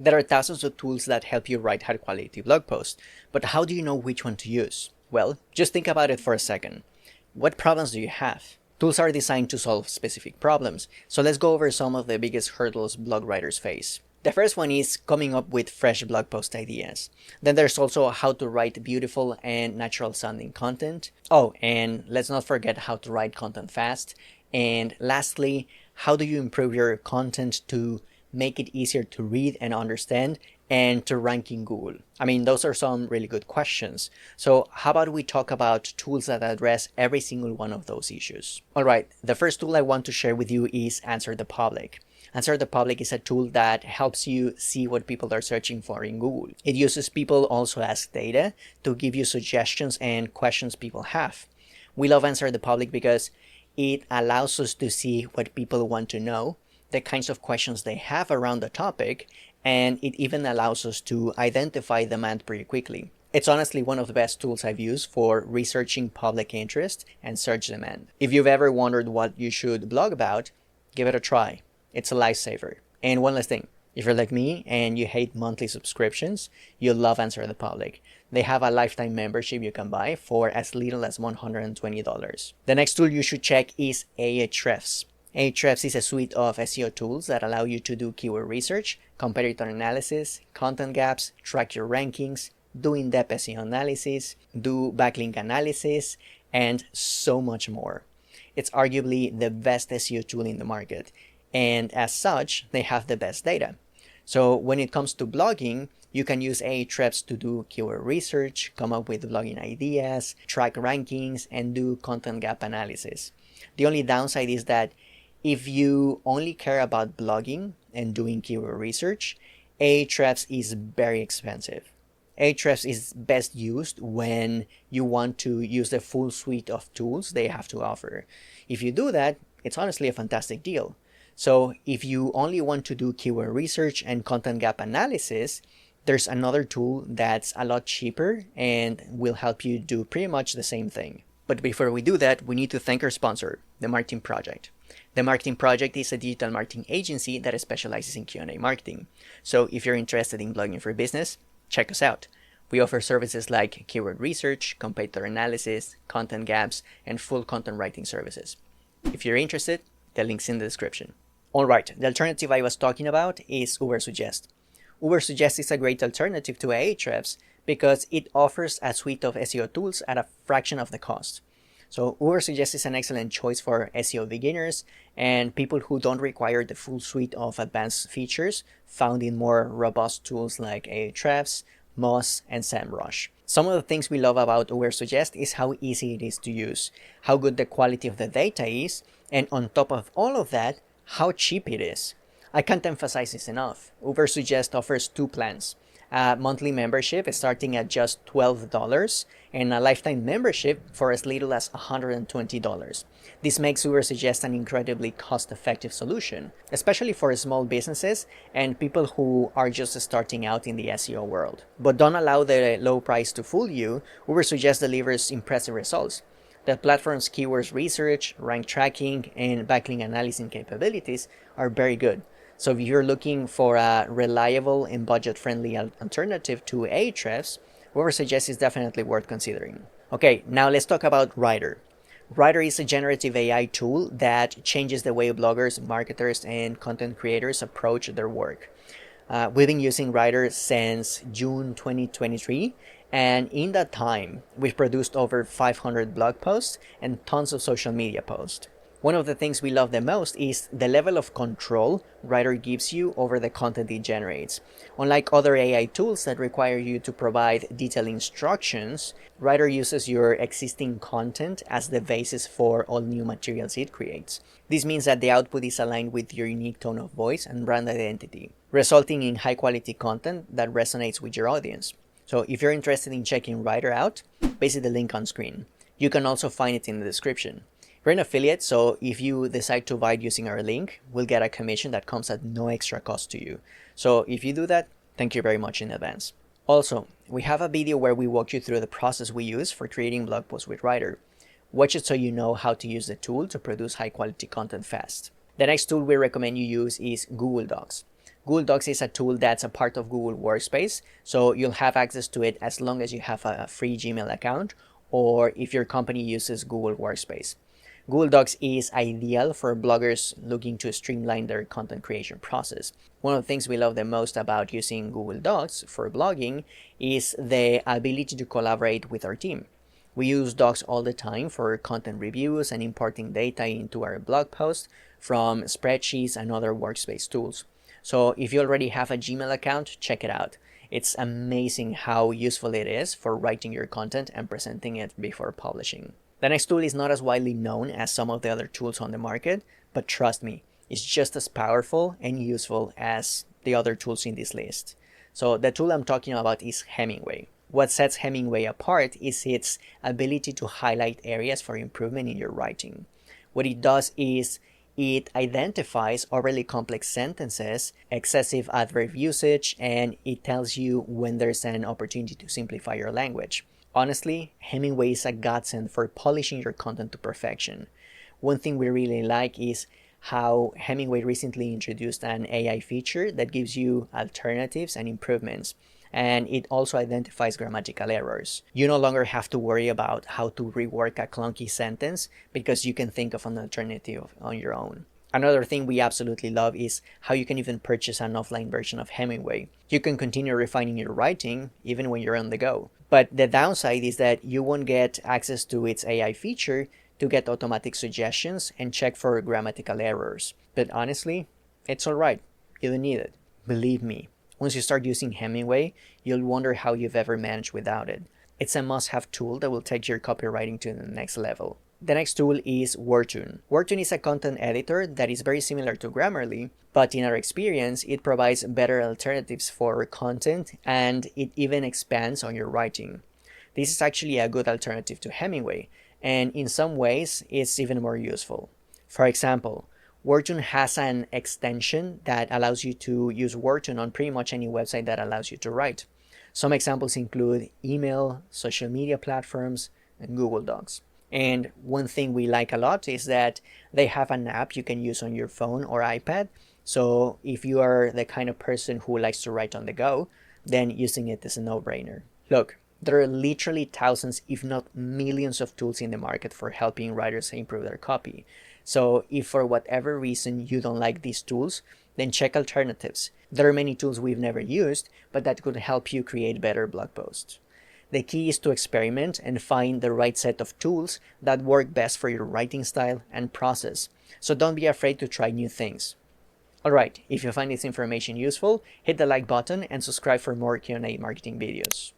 There are thousands of tools that help you write high quality blog posts, but how do you know which one to use? Well, just think about it for a second. What problems do you have? Tools are designed to solve specific problems, so let's go over some of the biggest hurdles blog writers face. The first one is coming up with fresh blog post ideas. Then there's also how to write beautiful and natural sounding content. Oh, and let's not forget how to write content fast. And lastly, how do you improve your content to make it easier to read and understand and to rank in Google? I mean, those are some really good questions. So how about we talk about tools that address every single one of those issues? All right, the first tool I want to share with you is Answer the Public. Answer the Public is a tool that helps you see what people are searching for in Google. It uses people also ask data to give you suggestions and questions people have. We love Answer the Public because it allows us to see what people want to know, the kinds of questions they have around the topic, and it even allows us to identify demand pretty quickly. It's honestly one of the best tools I've used for researching public interest and search demand. If you've ever wondered what you should blog about, give it a try. It's a lifesaver. And one last thing, if you're like me and you hate monthly subscriptions, you'll love Answer the Public. They have a lifetime membership you can buy for as little as $120. The next tool you should check is Ahrefs. Ahrefs is a suite of SEO tools that allow you to do keyword research, competitor analysis, content gaps, track your rankings, do in-depth SEO analysis, do backlink analysis, and so much more. It's arguably the best SEO tool in the market, and as such, they have the best data. So when it comes to blogging, you can use Ahrefs to do keyword research, come up with blogging ideas, track rankings, and do content gap analysis. The only downside is that if you only care about blogging and doing keyword research, Ahrefs is very expensive. Ahrefs is best used when you want to use the full suite of tools they have to offer. If you do that, it's honestly a fantastic deal. So if you only want to do keyword research and content gap analysis, there's another tool that's a lot cheaper and will help you do pretty much the same thing. But before we do that, we need to thank our sponsor, The Marketing Project. The Marketing Project is a digital marketing agency that specializes in Q&A marketing. So if you're interested in blogging for business, check us out. We offer services like keyword research, competitor analysis, content gaps, and full content writing services. If you're interested, the link's in the description. All right, the alternative I was talking about is Ubersuggest. Ubersuggest is a great alternative to Ahrefs because it offers a suite of SEO tools at a fraction of the cost. So Ubersuggest is an excellent choice for SEO beginners and people who don't require the full suite of advanced features found in more robust tools like Ahrefs, Moz, and SEMrush. Some of the things we love about Ubersuggest is how easy it is to use, how good the quality of the data is, and on top of all of that, how cheap it is. I can't emphasize this enough. Ubersuggest offers two plans. A monthly membership starting at just $12 and a lifetime membership for as little as $120. This makes Ubersuggest an incredibly cost-effective solution, especially for small businesses and people who are just starting out in the SEO world. But don't allow the low price to fool you. Ubersuggest delivers impressive results. The platform's keywords research, rank tracking, and backlink analysis capabilities are very good. So if you're looking for a reliable and budget-friendly alternative to Ahrefs, Ubersuggest is definitely worth considering. Okay, now let's talk about Rytr. Rytr is a generative AI tool that changes the way bloggers, marketers, and content creators approach their work. We've been using Rytr since June 2023, and in that time, we've produced over 500 blog posts and tons of social media posts. One of the things we love the most is the level of control Rytr gives you over the content it generates. Unlike other AI tools that require you to provide detailed instructions, Rytr uses your existing content as the basis for all new materials it creates. This means that the output is aligned with your unique tone of voice and brand identity, resulting in high-quality content that resonates with your audience. So if you're interested in checking Rytr out, visit the link on screen. You can also find it in the description. We're an affiliate, so if you decide to buy it using our link, we'll get a commission that comes at no extra cost to you. So if you do that, thank you very much in advance. Also, we have a video where we walk you through the process we use for creating blog posts with Rytr. Watch it so you know how to use the tool to produce high quality content fast. The next tool we recommend you use is Google Docs. Google Docs is a tool that's a part of Google Workspace, so you'll have access to it as long as you have a free Gmail account or if your company uses Google Workspace. Google Docs is ideal for bloggers looking to streamline their content creation process. One of the things we love the most about using Google Docs for blogging is the ability to collaborate with our team. We use Docs all the time for content reviews and importing data into our blog posts from spreadsheets and other workspace tools. So if you already have a Gmail account, check it out. It's amazing how useful it is for writing your content and presenting it before publishing. The next tool is not as widely known as some of the other tools on the market, but trust me, it's just as powerful and useful as the other tools in this list. So the tool I'm talking about is Hemingway. What sets Hemingway apart is its ability to highlight areas for improvement in your writing. What it does is it identifies overly complex sentences, excessive adverb usage, and it tells you when there's an opportunity to simplify your language. Honestly, Hemingway is a godsend for polishing your content to perfection. One thing we really like is how Hemingway recently introduced an AI feature that gives you alternatives and improvements, and it also identifies grammatical errors. You no longer have to worry about how to rework a clunky sentence because you can think of an alternative on your own. Another thing we absolutely love is how you can even purchase an offline version of Hemingway. You can continue refining your writing even when you're on the go. But the downside is that you won't get access to its AI feature to get automatic suggestions and check for grammatical errors. But honestly, it's alright. You don't need it. Believe me. Once you start using Hemingway, you'll wonder how you've ever managed without it. It's a must-have tool that will take your copywriting to the next level. The next tool is Wordtune. Wordtune is a content editor that is very similar to Grammarly, but in our experience, it provides better alternatives for content and it even expands on your writing. This is actually a good alternative to Hemingway, and in some ways, it's even more useful. For example, Wordtune has an extension that allows you to use Wordtune on pretty much any website that allows you to write. Some examples include email, social media platforms, and Google Docs. And one thing we like a lot is that they have an app you can use on your phone or iPad. So if you are the kind of person who likes to write on the go, then using it is a no-brainer. Look, there are literally thousands, if not millions of tools in the market for helping writers improve their copy. So if for whatever reason you don't like these tools, then check alternatives. There are many tools we've never used, but that could help you create better blog posts. The key is to experiment and find the right set of tools that work best for your writing style and process. So don't be afraid to try new things. Alright, if you find this information useful, hit the like button and subscribe for more Q&A marketing videos.